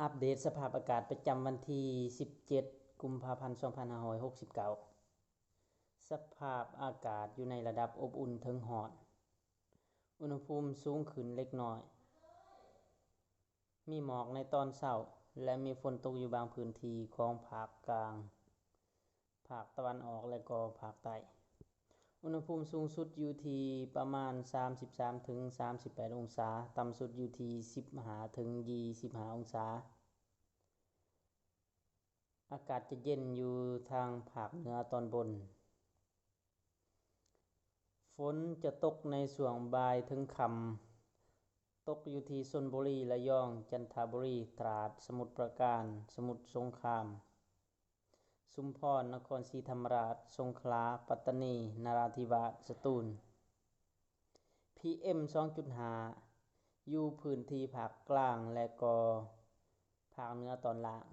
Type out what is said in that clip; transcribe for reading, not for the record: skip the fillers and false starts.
อัปเดตสภาพอากาศประจำวันที่17กุมภาพันธ์2569สภาพอากาศอยู่ในระดับอบอุ่นถึงร้อนอุณหภูมิสูงขึ้นเล็กน้อยมีหมอกในตอนเช้าและมีฝนตกอยู่บางพื้นที่ของภาคกลางภาคตะวันออกและก็ภาคใต้อุณหภูมิสูงสุดอยู่ที่ประมาณ 33-38 องศาต่ำสุดอยู่ที่ 15-25 องศาอากาศจะเย็นอยู่ทางภาคเหนือตอนบนฝนจะตกในช่วงบ่ายถึงค่ำตกอยู่ที่ชลบุรีระยองจันทบุรีตราดสมุทรปราการสมุทรสงครามชุมพรนครศรีธรรมราชสงขลาปัตตานีนราธิวาสสตูล PM 2.5 อยู่พื้นที่ภาคกลางและก็ภาคเหนือตอนล่าง